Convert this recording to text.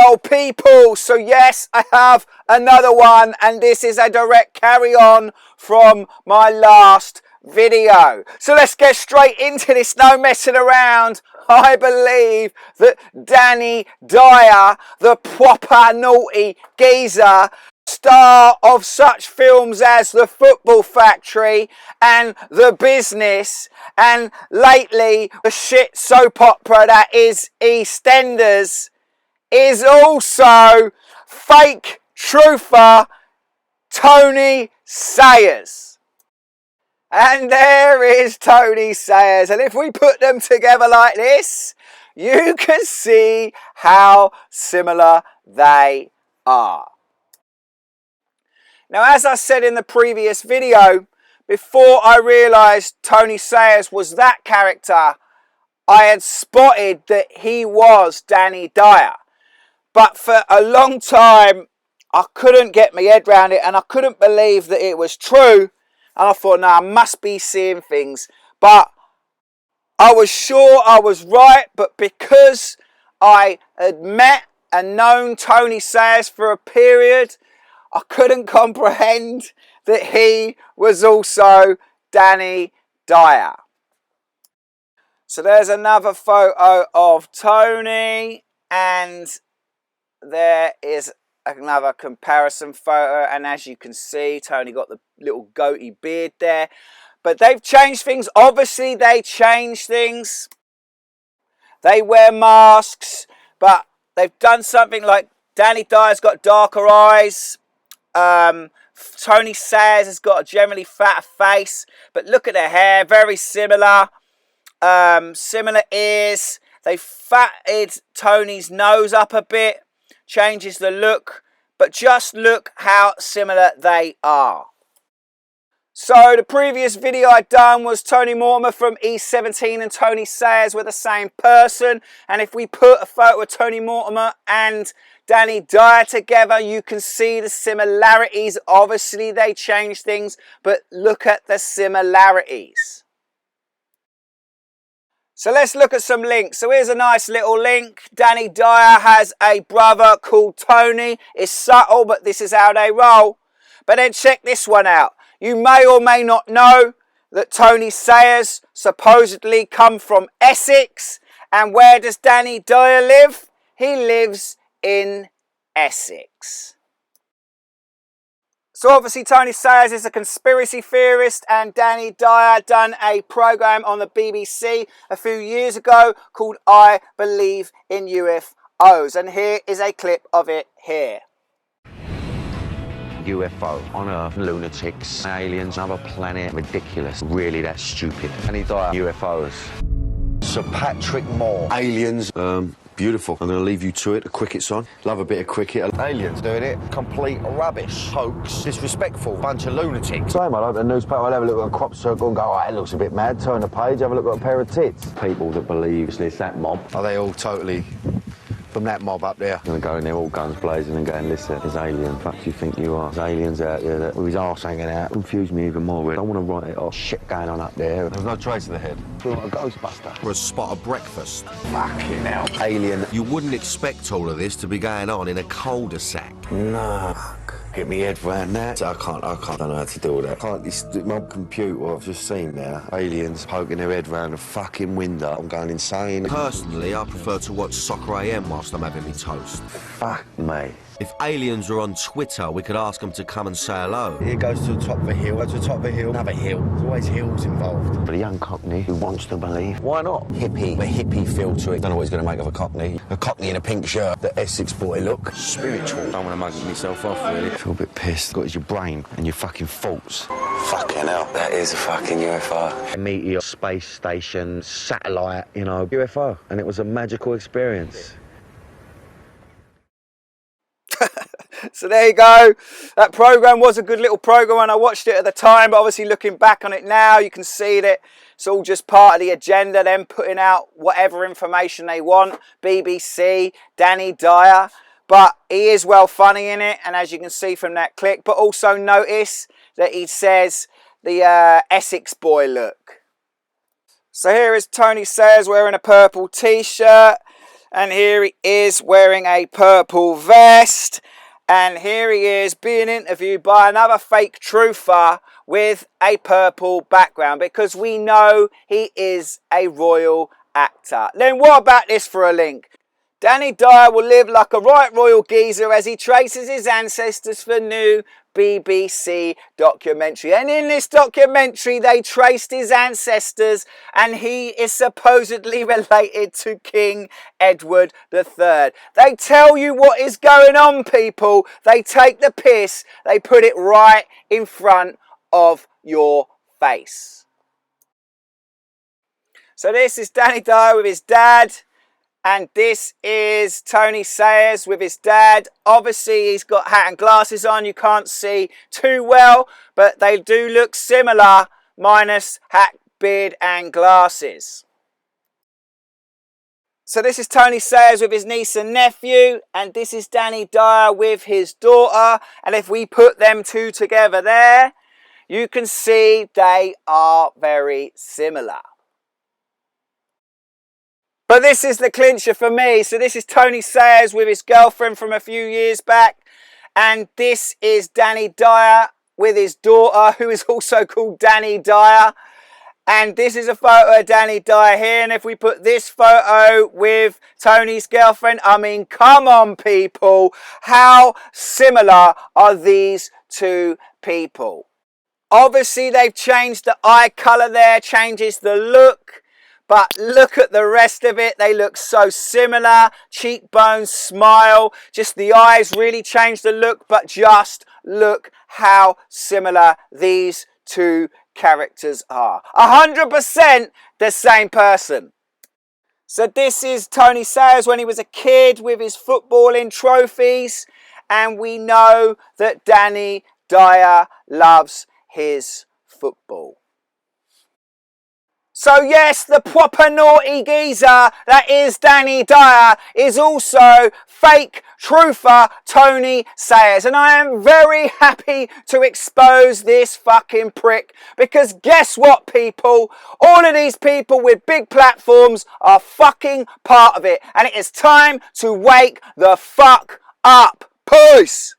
Well, people, so yes, I have another one, and this is a direct carry on from my last video. So let's get straight into this, no messing around. I believe that Danny Dyer, the proper naughty geezer, star of such films as The Football Factory and The Business, and lately the shit soap opera that is EastEnders, is also fake truther Tony Sayers. And there is Tony Sayers, and if we put them together like this, you can see how similar they are. Now, as I said in the previous video, before I realised Tony Sayers was that character, I had spotted that he was Danny Dyer. But for a long time, I couldn't get my head around it, and I couldn't believe that it was true. And I thought, no, I must be seeing things. But I was sure I was right, but because I had met and known Tony Sayers for a period, I couldn't comprehend that he was also Danny Dyer. So there's another photo of Tony, and there is another comparison photo, and as you can see, Tony got the little goatee beard there. But they've changed things. Obviously, they changed things. They wear masks, but they've done something like Danny Dyer's got darker eyes. Tony Sayers has got a generally fatter face, but look at their hair, very similar. Similar ears. They fatted Tony's nose up a bit, changes the look, but just look how similar they are. So the previous video I'd done was Tony Mortimer from E17 and Tony Sayers were the same person, and if we put a photo of Tony Mortimer and Danny Dyer together, you can see the similarities. Obviously they changed things, but look at the similarities. So let's look at some links. So here's a nice little link. Danny Dyer has a brother called Tony. It's subtle, but this is how they roll. But then check this one out. You may or may not know that Tony Sayers supposedly come from Essex. And where does Danny Dyer live? He lives in Essex. So obviously Tony Sayers is a conspiracy theorist, and Danny Dyer done a programme on the BBC a few years ago called I Believe in UFOs, and here is a clip of it here. UFO, on Earth, lunatics, aliens, another planet, ridiculous, really that stupid. Danny Dyer, UFOs. Sir Patrick Moore, aliens. Beautiful. I'm going to leave you to it. The cricket's on. Love a bit of cricket. Aliens doing it. Complete rubbish. Hoax. Disrespectful. Bunch of lunatics. Same, I'll open the newspaper, I'll have a look at a crop circle and go, oh, it looks a bit mad. Turn the page, have a look at a pair of tits. People that believe it's that mob. Are they all totally from that mob up there? I'm going to go in there all guns blazing and going, listen, there's alien. Fuck do you think you are? There's aliens out there that with his arse hanging out. Confuse me even more. I don't want to write it off. Shit going on up there. There's no trace of the head. Feel like a Ghostbuster. For a spot of breakfast. Fucking hell. Alien. You wouldn't expect all of this to be going on in a cul-de-sac. No. Get me head round that. I don't know how to do all that. My computer, I've just seen now, aliens poking their head round the fucking window. I'm going insane. Personally, I prefer to watch Soccer AM whilst I'm having my toast. Fuck me. If aliens are on Twitter, we could ask them to come and say hello. Here goes to the top of a hill, go to the top of a hill, another hill. There's always hills involved. But a young cockney who wants to believe. Why not? Hippie, a hippie feel to it. Don't know what he's going to make of a cockney. A cockney in a pink shirt, the Essex boy look. Spiritual. Don't want to mug myself off, really. I feel a bit pissed. Got your brain and your fucking faults. Fucking hell. That is a fucking UFO. A meteor, space station, satellite, you know, UFO. And it was a magical experience. So there you go. That program was a good little program when I watched it at the time, but obviously looking back on it now, you can see that it's all just part of the agenda, them putting out whatever information they want. BBC, Danny Dyer, but he is well funny in it, and as you can see from that clip, but also notice that he says the Essex boy look. So here is Tony Sayers wearing a purple t-shirt. And here he is wearing a purple vest. And here he is being interviewed by another fake truther with a purple background, because we know he is a royal actor. Then what about this for a link? Danny Dyer will live like a right royal geezer as he traces his ancestors for new BBC documentary. And in this documentary, they traced his ancestors, and he is supposedly related to King Edward III. They tell you what is going on, people. They take the piss. They put it right in front of your face. So this is Danny Dyer with his dad. And this is Tony Sayers with his dad. Obviously, he's got hat and glasses on. You can't see too well, but they do look similar, minus hat, beard, and glasses. So this is Tony Sayers with his niece and nephew, and this is Danny Dyer with his daughter. And if we put them two together there, you can see they are very similar. But this is the clincher for me. So this is Tony Sayers with his girlfriend from a few years back. And this is Danny Dyer with his daughter, who is also called Danny Dyer. And this is a photo of Danny Dyer here. And if we put this photo with Tony's girlfriend, I mean, come on, people. How similar are these two people? Obviously, they've changed the eye colour there, changes the look. But look at the rest of it. They look so similar. Cheekbones, smile. Just the eyes really change the look. But just look how similar these two characters are. 100% the same person. So this is Tony Sayers when he was a kid with his footballing trophies. And we know that Danny Dyer loves his football. So yes, the proper naughty geezer that is Danny Dyer is also fake truther Tony Sayers. And I am very happy to expose this fucking prick, because guess what, people? All of these people with big platforms are fucking part of it. And it is time to wake the fuck up. Peace!